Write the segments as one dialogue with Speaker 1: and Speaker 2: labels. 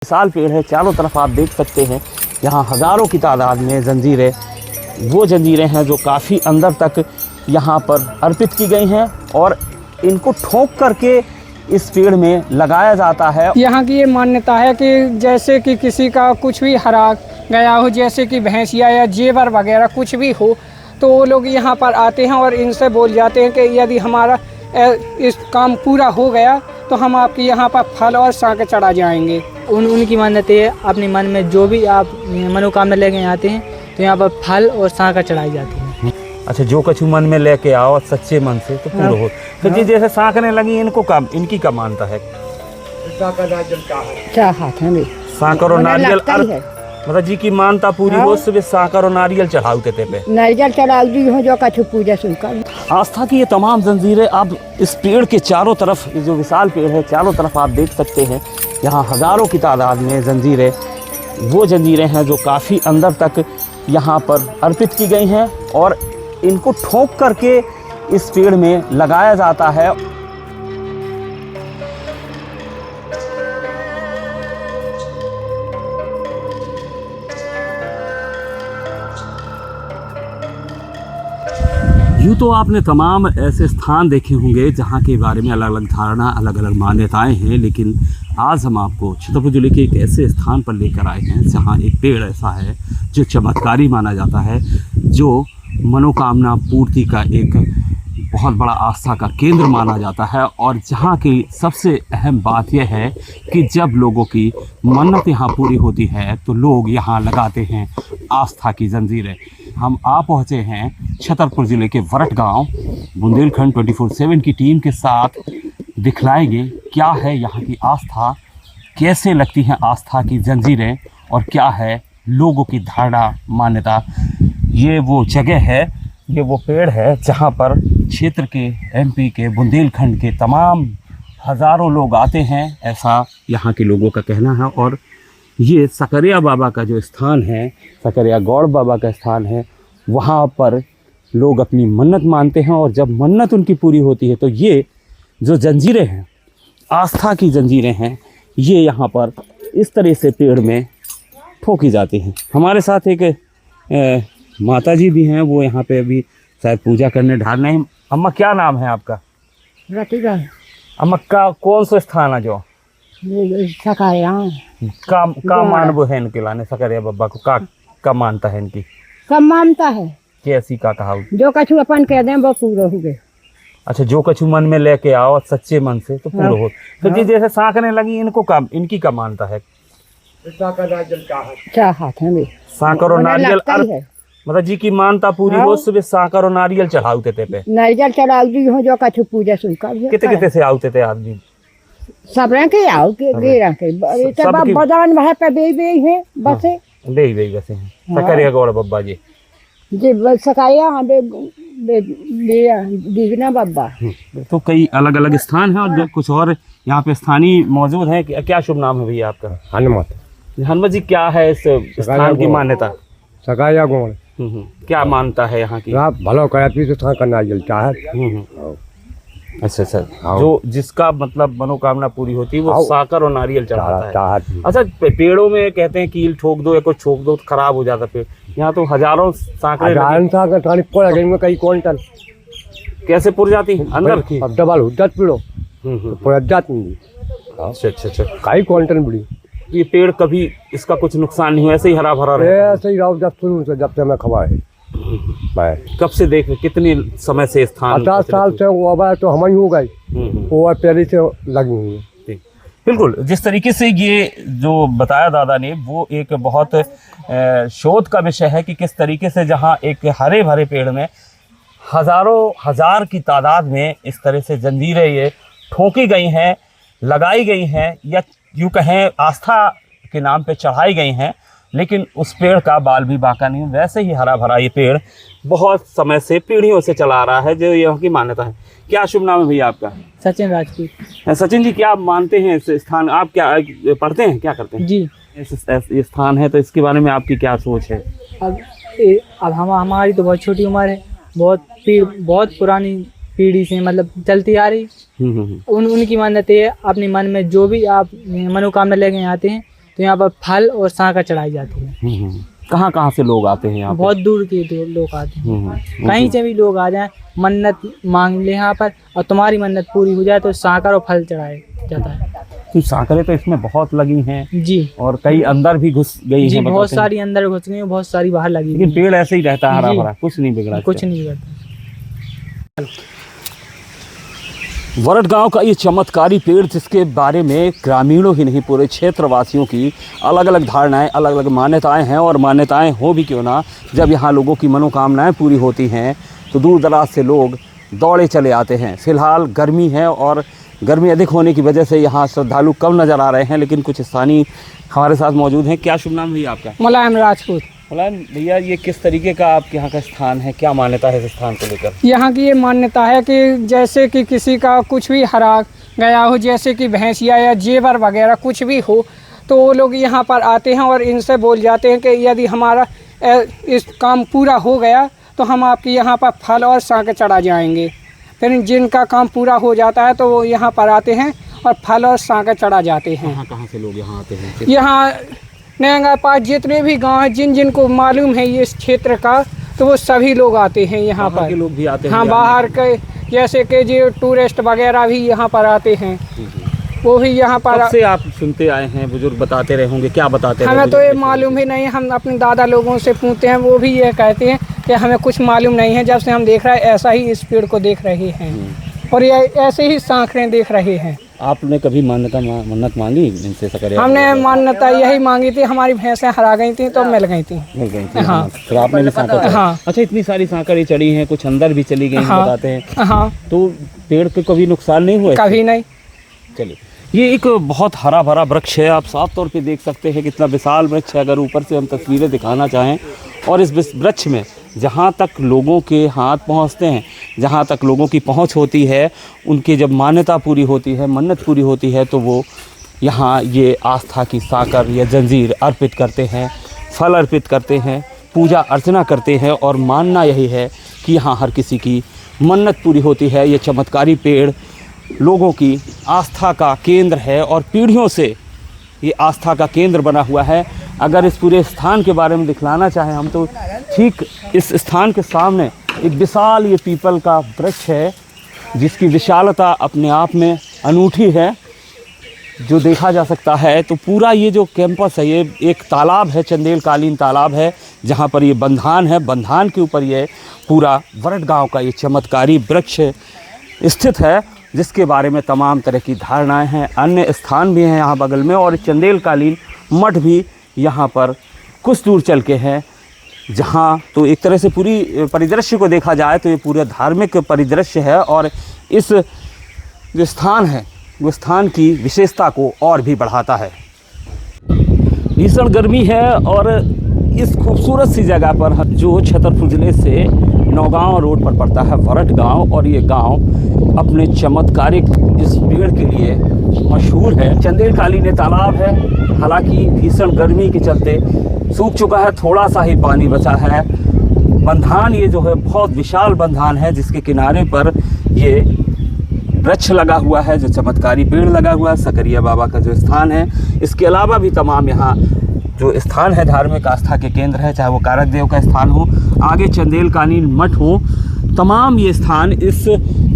Speaker 1: विशाल पेड़ है, चारों तरफ आप देख सकते हैं यहाँ हज़ारों की तादाद में जंजीरें, वो जंजीरें हैं जो काफ़ी अंदर तक यहाँ पर अर्पित की गई हैं और इनको ठोक करके इस पेड़ में लगाया जाता है।
Speaker 2: यहाँ की ये मान्यता है कि जैसे कि किसी का कुछ भी हरा गया हो, जैसे कि भैंसिया या जेवर वगैरह कुछ भी हो, तो वो लोग यहाँ पर आते हैं और इनसे बोल जाते हैं कि यदि हमारा इस काम पूरा हो गया तो हम आपके यहाँ पर फल और साँक चढ़ा जाएंगे।
Speaker 3: उनकी मान्यता है, अपने मन में जो भी आप मनोकामना लेके आते हैं तो यहाँ पर फल और साँका चढ़ाई जाती है।
Speaker 1: अच्छा, जो कछु मन में लेके आओ सच्चे मन से तो पूरा हो। तो जी जैसे साँकने लगी, इनकी क्या मानता है?
Speaker 2: क्या हाथ है
Speaker 1: साँकर और नारियल मतलब जी की मानता पूरी हो, सुबह साँकर और नारियल चढ़ाते थे पे
Speaker 2: नारियल चढ़ा दी हो जो कछु पूजा सुनकर।
Speaker 1: आस्था की ये तमाम जंजीरें आप इस पेड़ के चारों तरफ, ये जो विशाल पेड़ है चारों तरफ आप देख सकते हैं यहाँ हज़ारों की तादाद में जंजीरें, वो जंजीरें हैं जो काफ़ी अंदर तक यहाँ पर अर्पित की गई हैं और इनको ठोक करके इस पेड़ में लगाया जाता है। यूँ तो आपने तमाम ऐसे स्थान देखे होंगे जहाँ के बारे में अलग अलग धारणा, अलग अलग मान्यताएं हैं, लेकिन आज हम आपको छतरपुर जिले के एक ऐसे स्थान पर लेकर आए हैं जहाँ एक पेड़ ऐसा है जो चमत्कारी माना जाता है, जो मनोकामना पूर्ति का एक बहुत बड़ा आस्था का केंद्र माना जाता है और जहाँ की सबसे अहम बात यह है कि जब लोगों की मन्नत यहाँ पूरी होती है तो लोग यहाँ लगाते हैं आस्था की जंजीरें। हम आ पहुँचे हैं छतरपुर ज़िले के वरट गांव, बुंदेलखंड 24/7 की टीम के साथ दिखलाएंगे क्या है यहाँ की आस्था, कैसे लगती हैं आस्था की जंजीरें और क्या है लोगों की धारणा मान्यता। ये वो जगह है, ये वो पेड़ है जहाँ पर क्षेत्र के एमपी के बुंदेलखंड के तमाम हज़ारों लोग आते हैं, ऐसा यहाँ के लोगों का कहना है। और ये सकरिया बाबा का जो स्थान है, सकरिया गौड़ बाबा का स्थान है, वहाँ पर लोग अपनी मन्नत मानते हैं और जब मन्नत उनकी पूरी होती है तो ये जो जंजीरें हैं, आस्था की जंजीरें हैं, ये यहाँ पर इस तरह से पेड़ में ठोकी जाती हैं। हमारे साथ एक माता जी भी हैं, वो यहाँ पे अभी शायद पूजा करने ढाल रहे हैं। अम्मा क्या नाम है आपका?
Speaker 2: रतिका।
Speaker 1: अम्मा का कौन सा स्थान है जो
Speaker 2: सकरिया
Speaker 1: का मानव है इनके लाने सकरिया बाबा को का मानता है इनकी?
Speaker 2: सब मानता है,
Speaker 1: कैसी का कहा
Speaker 2: जो कछु अपन कह दें वो पूरा हो गए।
Speaker 1: अच्छा, जो कछु मन में लेके आओ सच्चे मन से तो पूरा हो। तो जी जैसे साँकने लगी, इनकी का मानता है?
Speaker 2: क्या हाथ है
Speaker 1: साँकर और नारियल मतलब जी की मानता पूरी हो, सुबह साँकर और नारियल चढ़ाते थे पे
Speaker 2: नारियल चढ़ा दी हो जो कछु पूजा सुनकर।
Speaker 1: कितने कितने से आते थे आदमी?
Speaker 2: सब रंग के आओ के गेरा के बदान वहाँ पे बे है बस
Speaker 1: बे बसे हैं सकरिया गौड़ बाबा जी
Speaker 2: सकाया दीगना बाबा।
Speaker 1: तो कई अलग अलग स्थान हैं और कुछ और यहाँ पे स्थानीय मौजूद हैं। क्या शुभ नाम है भैया आपका?
Speaker 4: हनुमत।
Speaker 1: हनुमत जी, क्या है इस स्थान की मान्यता?
Speaker 4: सकाया गौड़
Speaker 1: क्या मानता है यहाँ की?
Speaker 4: भलो कराती तो था करना जलता है।
Speaker 1: अच्छा अच्छा, जो जिसका मतलब मनोकामना पूरी होती है वो साकर और नारियल चढ़ाता है। अच्छा, पेड़ों में कहते हैं कील ठोक दो या कुछ ठोक दो तो खराब हो जाता पेड़। यहाँ तो हजारों साकर
Speaker 4: कई क्विंटल
Speaker 1: कैसे पुर जाती अंदर की?
Speaker 4: अब डबल हुद्दत पीड़ो पुर जाती।
Speaker 1: अच्छा अच्छा अच्छा,
Speaker 4: कई क्विंटल बड़ी।
Speaker 1: ये पेड़ कभी इसका कुछ नुकसान नहीं हुआ, ऐसे ही हरा भरा रहा?
Speaker 4: ऐसे ही रहो जब से मैं खबा है।
Speaker 1: कब से देख रहे, कितनी समय से स्थान?
Speaker 4: 50 साल से वो अब तो हम ही हो गए, वो पहले से लगी हुई है।
Speaker 1: बिल्कुल, जिस तरीके से ये जो बताया दादा ने वो एक बहुत शोध का विषय है कि किस तरीके से जहाँ एक हरे भरे पेड़ में हजारों हजार की तादाद में इस तरह से जंजीरें ये ठोकी गई हैं, लगाई गई हैं या यूँ कहें आस्था के नाम पे चढ़ाई गई हैं, लेकिन उस पेड़ का बाल भी बाका नहीं। वैसे ही हरा भरा ये पेड़ बहुत समय से पीढ़ियों से चला आ रहा है, जो यहाँ की मान्यता है। क्या शुभ नाम है भैया आपका?
Speaker 3: सचिन राजपूत।
Speaker 1: सचिन जी, क्या आप मानते हैं इस स्थान? आप क्या पढ़ते हैं, क्या करते हैं?
Speaker 3: जी,
Speaker 1: ये स्थान है तो इसके बारे में आपकी क्या सोच है?
Speaker 3: अब हमारी तो बहुत छोटी उम्र है, बहुत पुरानी पीढ़ी से मतलब चलती आ रही। उनकी मान्यता है, अपने मन में जो भी आप मनोकामना लेके आते हैं तो यहाँ पर फल और सांकर चढ़ाई जाती है।
Speaker 1: कहाँ कहाँ से लोग आते हैं यहाँ पे?
Speaker 3: बहुत दूर के लोग आते हैं, कहीं से भी लोग आ जाएं, मन्नत मांग ले यहाँ पर और तुम्हारी मन्नत पूरी हो जाए तो सांकर और फल चढ़ाए जाता है।
Speaker 1: तो सांकरें तो इसमें बहुत लगी हैं
Speaker 3: जी,
Speaker 1: और कई अंदर भी घुस गई
Speaker 3: जी
Speaker 1: हैं,
Speaker 3: बहुत
Speaker 1: बताते हैं।
Speaker 3: सारी अंदर घुस गई, बहुत सारी बाहर लगी
Speaker 1: लेकिन
Speaker 3: हुई
Speaker 1: पेड़ ऐसे ही रहता है हरा
Speaker 3: जी।
Speaker 1: भरा, कुछ नहीं बिगड़ा
Speaker 3: हैं। कुछ
Speaker 1: इससे।
Speaker 3: नहीं करता।
Speaker 1: वरट गांव का ये चमत्कारी पेड़, जिसके बारे में ग्रामीणों ही नहीं पूरे क्षेत्रवासियों की अलग अलग धारणाएं, अलग अलग मान्यताएं हैं। और मान्यताएं हो भी क्यों ना, जब यहाँ लोगों की मनोकामनाएं पूरी होती हैं तो दूर दराज से लोग दौड़े चले आते हैं। फिलहाल गर्मी है और गर्मी अधिक होने की वजह से यहाँ श्रद्धालु कम नज़र आ रहे हैं, लेकिन कुछ स्थानीय हमारे साथ मौजूद हैं। क्या शुभ नाम भैया आपका?
Speaker 2: मुलायम राजपूत।
Speaker 1: मुलायम भैया, ये किस तरीके का आपके यहाँ का स्थान है, क्या मान्यता है इस स्थान को लेकर?
Speaker 2: यहाँ की ये मान्यता है कि जैसे कि किसी का कुछ भी हरा गया हो, जैसे कि भैंसिया या जेवर वगैरह कुछ भी हो, तो वो लोग यहाँ पर आते हैं और इनसे बोल जाते हैं कि यदि हमारा इस काम पूरा हो गया तो हम आपके यहाँ पर फल और सांकर चढ़ा जाएंगे। फिर जिनका काम पूरा हो जाता है तो वो यहाँ पर आते हैं और फल और सांकर चढ़ा जाते हैं।
Speaker 1: कहाँ से लोग यहाँ आते हैं?
Speaker 2: यहाँ नयंगा पास जितने भी गांव हैं, जिन जिनको मालूम है ये इस क्षेत्र का, तो वो सभी लोग आते हैं यहाँ
Speaker 1: बाहर
Speaker 2: पर।
Speaker 1: के लोग भी आते हैं?
Speaker 2: हाँ, बाहर के जैसे कि जो टूरिस्ट वगैरह भी यहाँ पर आते हैं, वो भी यहाँ पर।
Speaker 1: कब से आप सुनते आए हैं? बुजुर्ग बताते रहे होंगे, क्या बताते रहे?
Speaker 2: हमें तो ये मालूम ही नहीं, हम अपने दादा लोगों से पूछते हैं, वो भी ये कहते हैं कि हमें कुछ मालूम नहीं है। जब से हम देख रहे हैं ऐसा ही इस पेड़ को देख रहे हैं और ये ऐसे ही सांकरें देख रहे हैं।
Speaker 1: आपने कभी मन्नत मांगी इनसे? सकरिया
Speaker 2: हमने मान्यता यही मांगी थी, हमारी भैंसें हरा गई थी तो मिल गई थी।
Speaker 1: मिल गई थी?
Speaker 2: हाँ।
Speaker 1: फिर आपने भी सांकर चढ़ाई?
Speaker 2: हाँ।
Speaker 1: अच्छा, इतनी सारी सांकरें चढ़ी हैं, कुछ अंदर भी चली गई हैं,
Speaker 2: हाँ।
Speaker 1: बताते हैं।
Speaker 2: हाँ,
Speaker 1: तो पेड़ पे कभी नुकसान नहीं हुआ?
Speaker 2: कभी नहीं।
Speaker 1: चलिए, ये एक बहुत हरा भरा वृक्ष है, आप साफ तौर पे देख सकते हैं कितना विशाल वृक्ष है। अगर ऊपर से हम तस्वीरें दिखाना चाहें, और इस वृक्ष में जहाँ तक लोगों के हाथ पहुँचते हैं, जहाँ तक लोगों की पहुँच होती है, उनकी जब मान्यता पूरी होती है, मन्नत पूरी होती है, तो वो यहाँ ये आस्था की साकर या जंजीर अर्पित करते हैं, फल अर्पित करते हैं, पूजा अर्चना करते हैं। और मानना यही है कि यहाँ हर किसी की मन्नत पूरी होती है। ये चमत्कारी पेड़ लोगों की आस्था का केंद्र है और पीढ़ियों से ये आस्था का केंद्र बना हुआ है। अगर इस पूरे स्थान के बारे में दिखलाना चाहें हम, तो ठीक इस स्थान के सामने एक विशाल ये पीपल का वृक्ष है, जिसकी विशालता अपने आप में अनूठी है, जो देखा जा सकता है। तो पूरा ये जो कैंपस है, ये एक तालाब है, चंदेलकालीन तालाब है, जहाँ पर ये बंधान है। बंधान के ऊपर ये पूरा वरट गाँव का ये चमत्कारी वृक्ष स्थित है, जिसके बारे में तमाम तरह की धारणाएं हैं। अन्य स्थान भी हैं यहाँ बगल में, और चंदेलकालीन मठ भी यहाँ पर कुछ दूर चल के हैं, जहाँ तो एक तरह से पूरी परिदृश्य को देखा जाए तो ये पूरा धार्मिक परिदृश्य है। और इस जो स्थान है वो स्थान की विशेषता को और भी बढ़ाता है। भीषण गर्मी है और इस खूबसूरत सी जगह पर, जो छतरपुर ज़िले से नौगांव रोड पर पड़ता है, वरट गांव, और ये गांव अपने चमत्कारिक इस पेड़ के लिए मशहूर है। चंदेलकालीन तालाब है, हालांकि भीषण गर्मी के चलते सूख चुका है, थोड़ा सा ही पानी बचा है। बंधान ये जो है बहुत विशाल बंधान है, जिसके किनारे पर ये वृक्ष लगा हुआ है, जो चमत्कारी पेड़ लगा हुआ है, सकरिया बाबा का जो स्थान है। इसके अलावा भी तमाम यहाँ जो स्थान है धार्मिक आस्था के केंद्र है, चाहे वो कारक देव का स्थान हो, आगे चंदेलकालीन मठ हो, तमाम ये स्थान इस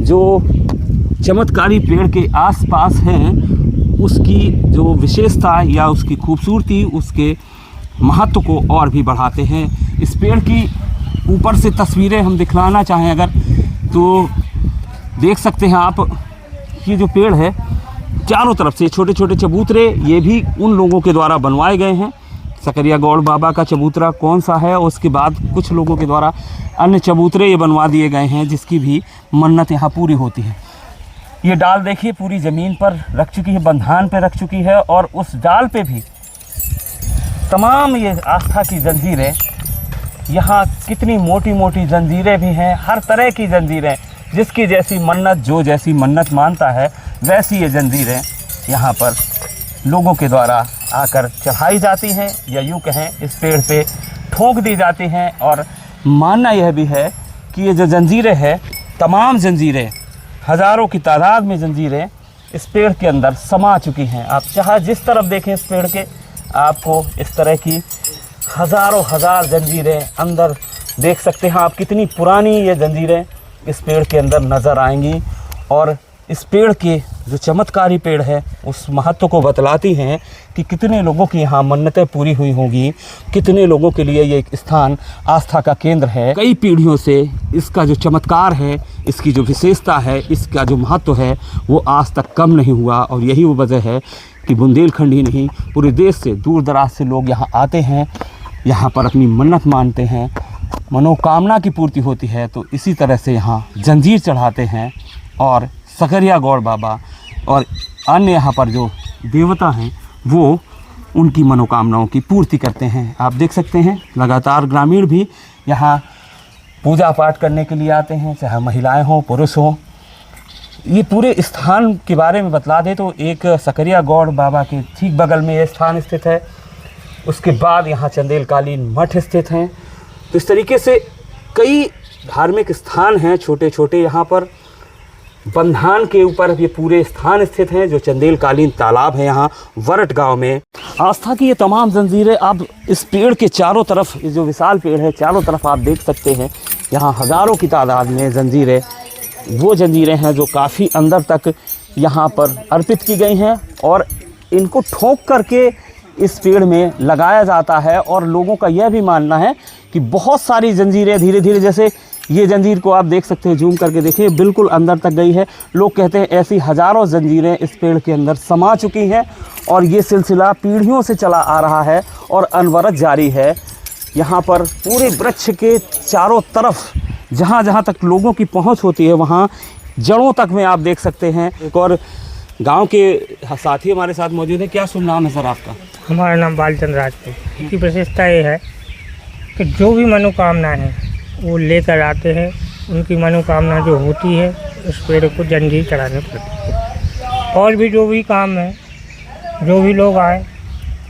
Speaker 1: जो चमत्कारी पेड़ के आसपास हैं, उसकी जो विशेषता या उसकी खूबसूरती, उसके महत्व को और भी बढ़ाते हैं। इस पेड़ की ऊपर से तस्वीरें हम दिखलाना चाहें अगर, तो देख सकते हैं आप, ये जो पेड़ है चारों तरफ से छोटे छोटे चबूतरे, ये भी उन लोगों के द्वारा बनवाए गए हैं। सकरिया गौड़ बाबा का चबूतरा कौन सा है, और उसके बाद कुछ लोगों के द्वारा अन्य चबूतरे ये बनवा दिए गए हैं, जिसकी भी मन्नत यहाँ पूरी होती है। ये डाल देखिए पूरी ज़मीन पर रख चुकी है, बंधान पे रख चुकी है, और उस डाल पे भी तमाम ये आस्था की जंजीरें, यहाँ कितनी मोटी मोटी जंजीरें भी हैं, हर तरह की जंजीरें, जिसकी जैसी मन्नत, जो जैसी मन्नत मानता है वैसी ये जंजीरें यहाँ पर लोगों के द्वारा आकर चढ़ाई जाती हैं, या यूँ कहें इस पेड़ पे ठोक दी जाती हैं। और मानना यह भी है कि ये जो जंजीरें हैं, तमाम जंजीरें, हज़ारों की तादाद में जंजीरें इस पेड़ के अंदर समा चुकी हैं। आप चाहे जिस तरफ देखें इस पेड़ के, आपको इस तरह की हज़ारों हज़ार जंजीरें अंदर देख सकते हैं आप। कितनी पुरानी ये जंजीरें इस पेड़ के अंदर नज़र आएंगी और इस पेड़ के जो चमत्कारी पेड़ है उस महत्व को बतलाती हैं कि कितने लोगों की यहाँ मन्नतें पूरी हुई होंगी, कितने लोगों के लिए ये एक स्थान आस्था का केंद्र है। कई पीढ़ियों से इसका जो चमत्कार है, इसकी जो विशेषता है, इसका जो महत्व है वो आज तक कम नहीं हुआ। और यही वो वजह है कि बुंदेलखंड ही नहीं पूरे देश से दूर दराज से लोग यहाँ आते हैं, यहाँ पर अपनी मन्नत मानते हैं, मनोकामना की पूर्ति होती है। तो इसी तरह से यहाँ जंजीर चढ़ाते हैं और सकरिया गौड़ बाबा और अन्य यहाँ पर जो देवता हैं वो उनकी मनोकामनाओं की पूर्ति करते हैं। आप देख सकते हैं लगातार ग्रामीण भी यहाँ पूजा पाठ करने के लिए आते हैं, चाहे महिलाएं हों पुरुष हों। ये पूरे स्थान के बारे में बतला दें तो एक सकरिया गौड़ बाबा के ठीक बगल में ये स्थान स्थित है। उसके बाद यहाँ चंदेलकालीन मठ स्थित हैं। तो इस तरीके से कई धार्मिक स्थान हैं छोटे छोटे। यहाँ पर बंधान के ऊपर ये पूरे स्थान स्थित हैं जो चंदेलकालीन तालाब है यहाँ वरट गांव में। आस्था की ये तमाम जंजीरें अब इस पेड़ के चारों तरफ, ये जो विशाल पेड़ है चारों तरफ आप देख सकते हैं। यहाँ हज़ारों की तादाद में जंजीरें, वो जंजीरें हैं जो काफ़ी अंदर तक यहाँ पर अर्पित की गई हैं और इनको ठोक करके इस पेड़ में लगाया जाता है। और लोगों का यह भी मानना है कि बहुत सारी जंजीरें धीरे धीरे, जैसे ये जंजीर को आप देख सकते हैं, जूम करके देखिए, बिल्कुल अंदर तक गई है। लोग कहते हैं ऐसी हज़ारों जंजीरें इस पेड़ के अंदर समा चुकी हैं और ये सिलसिला पीढ़ियों से चला आ रहा है और अनवरत जारी है। यहाँ पर पूरे वृक्ष के चारों तरफ जहाँ जहाँ तक लोगों की पहुँच होती है वहाँ जड़ों तक में आप देख सकते हैं। एक और गांव के साथी हमारे साथ मौजूद है। क्या शुभ नाम है सर आपका?
Speaker 5: हमारा नाम बालचंद राजपूत। इसकी विशेषता ये है कि जो भी मनोकामना है वो लेकर आते हैं। उनकी मनोकामना जो होती है उस पेड़ को जंजीर चढ़ाने पड़ती है। और भी जो भी काम है, जो भी लोग आए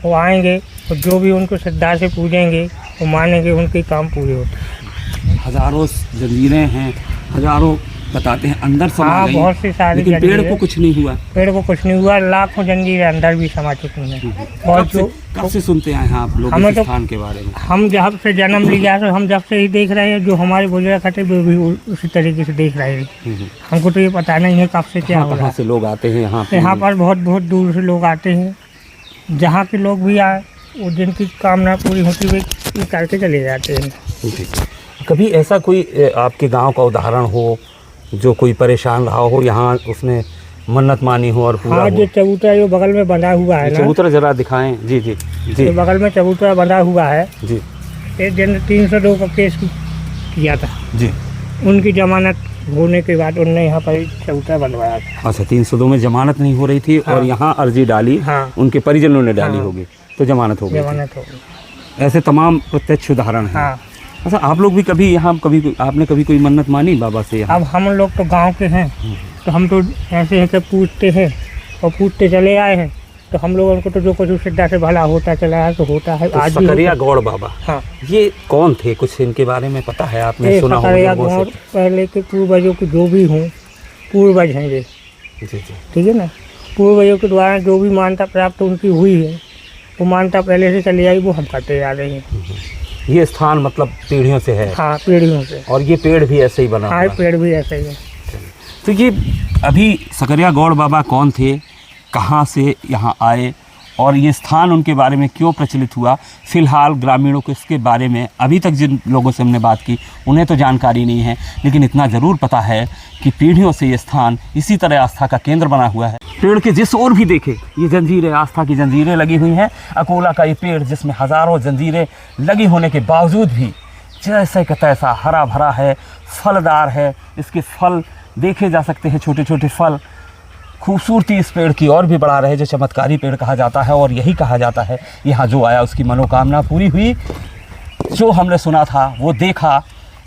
Speaker 5: वो आएंगे और जो भी उनको श्रद्धा से पूजेंगे वो मानेंगे, उनके काम पूरे होते हैं।
Speaker 1: हज़ारों जंजीरें हैं, हज़ारों बताते हैं अंदर समा
Speaker 5: हाँ,
Speaker 1: गई,
Speaker 5: बहुत सी सारी
Speaker 1: लेकिन पेड़ को कुछ नहीं हुआ।
Speaker 5: पेड़ को कुछ नहीं हुआ। लाखों जंजीरें अंदर भी समा चुकी हैं। और
Speaker 1: कब से सुनते हैं आप लोग
Speaker 5: हमें
Speaker 1: इस
Speaker 5: तो
Speaker 1: स्थान के बारे में?
Speaker 5: हम जब से जन्म लिया तो हम जब से ही देख रहे हैं। जो हमारे बुजुर्ग थे वो भी उसी तरीके से देख रहे हैं। हमको तो ये पता नहीं है कब से क्या हो रहा
Speaker 1: कहाँ से लोग आते हैं यहाँ पे?
Speaker 5: यहाँ पर बहुत बहुत दूर से लोग आते हैं। जहाँ के लोग भी आए वो जिनकी कामना पूरी होती है वो करके चले जाते हैं।
Speaker 1: कभी ऐसा कोई आपके गांव का उदाहरण हो जो कोई परेशान रहा हो, यहाँ उसने मन्नत मानी हो और पूरा
Speaker 5: हाँ,
Speaker 1: हो?
Speaker 5: जो चबूतरा जो बगल में बंधा हुआ है ना,
Speaker 1: चबूतरा जरा दिखाएं। जी जी जी,
Speaker 5: जो बगल में चबूतरा बंधा हुआ है,
Speaker 1: जी
Speaker 5: एक दिन 302 का केस किया था
Speaker 1: जी।
Speaker 5: उनकी जमानत होने के बाद उन्होंने यहाँ पर चबूतरा बनवाया था।
Speaker 1: अच्छा, 302 में जमानत नहीं हो रही थी और यहाँ अर्जी डाली,
Speaker 5: हाँ,
Speaker 1: उनके परिजनों ने डाली
Speaker 5: हाँ,
Speaker 1: होगी तो जमानत हो गई।
Speaker 5: जमानत हो गई।
Speaker 1: ऐसे तमाम प्रत्यक्ष उदाहरण हैं।
Speaker 5: हाँ।
Speaker 1: अच्छा, आप लोग भी कभी यहाँ आपने कभी कोई मन्नत मानी बाबा से यहाँ?
Speaker 5: अब हम लोग तो गांव के हैं तो हम तो ऐसे हैं कि पूछते हैं और पूछते चले आए हैं। तो हम लोगों को तो जो कुछ श्रद्धा से भला होता चला है तो होता है।
Speaker 1: तो
Speaker 5: आज भी
Speaker 1: सकरिया गौड़ बाबा,
Speaker 5: हाँ,
Speaker 1: ये कौन थे? कुछ इनके बारे में पता है? आपने
Speaker 5: ये
Speaker 1: सुना
Speaker 5: सकरिया
Speaker 1: होगा
Speaker 5: गौड़ पहले के पूर्वजों के जो भी हों, पूर्वज हैं ये,
Speaker 1: जी जी।
Speaker 5: ठीक है ना। पूर्वजों के द्वारा जो भी मान्यता प्राप्त उनकी हुई है वो मान्यता पहले से चली आई, वो हम करते जा रहे हैं।
Speaker 1: ये स्थान मतलब पीढ़ियों से है?
Speaker 5: हाँ, पीढ़ियों से।
Speaker 1: और ये पेड़ भी ऐसे ही बना
Speaker 5: हाँ,
Speaker 1: हुआ है?
Speaker 5: पेड़ भी ऐसे ही है।
Speaker 1: तो ये अभी सकरिया गौड़ बाबा कौन थे, कहाँ से यहाँ आए और ये स्थान उनके बारे में क्यों प्रचलित हुआ, फ़िलहाल ग्रामीणों को इसके बारे में अभी तक जिन लोगों से हमने बात की उन्हें तो जानकारी नहीं है, लेकिन इतना ज़रूर पता है कि पीढ़ियों से ये स्थान इसी तरह आस्था का केंद्र बना हुआ है। पेड़ के जिस ओर भी देखे ये जंजीरें, आस्था की जंजीरें लगी हुई हैं। अकोला का ये पेड़ जिसमें हज़ारों जंजीरें लगी होने के बावजूद भी जैसे का तैसा हरा भरा है, फलदार है। इसके फल देखे जा सकते हैं, छोटे छोटे फल। खूबसूरती इस पेड़ की और भी बढ़ा रहे, जो चमत्कारी पेड़ कहा जाता है। और यही कहा जाता है यहाँ जो आया उसकी मनोकामना पूरी हुई। जो हमने सुना था वो देखा,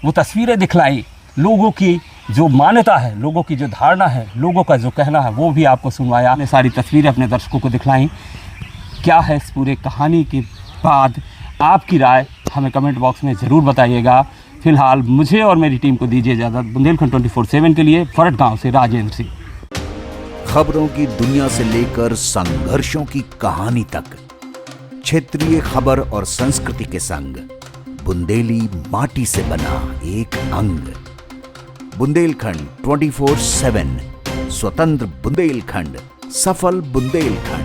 Speaker 1: वो तस्वीरें दिखलाई, लोगों की जो मान्यता है, लोगों की जो धारणा है, लोगों का जो कहना है वो भी आपको सुनवाया। हमने सारी तस्वीरें अपने दर्शकों को दिखलाई। क्या है इस पूरे कहानी के बाद आपकी राय हमें कमेंट बॉक्स में ज़रूर बताइएगा। फ़िलहाल मुझे और मेरी टीम को दीजिए इजाज़त। बुंदेलखंड 24/7 के लिए फरट गाँव से राजेंद्र सिंह।
Speaker 6: खबरों की दुनिया से लेकर संघर्षों की कहानी तक, क्षेत्रीय खबर और संस्कृति के संग बुंदेली माटी से बना एक अंग। बुंदेलखंड 24/7, स्वतंत्र बुंदेलखंड, सफल बुंदेलखंड।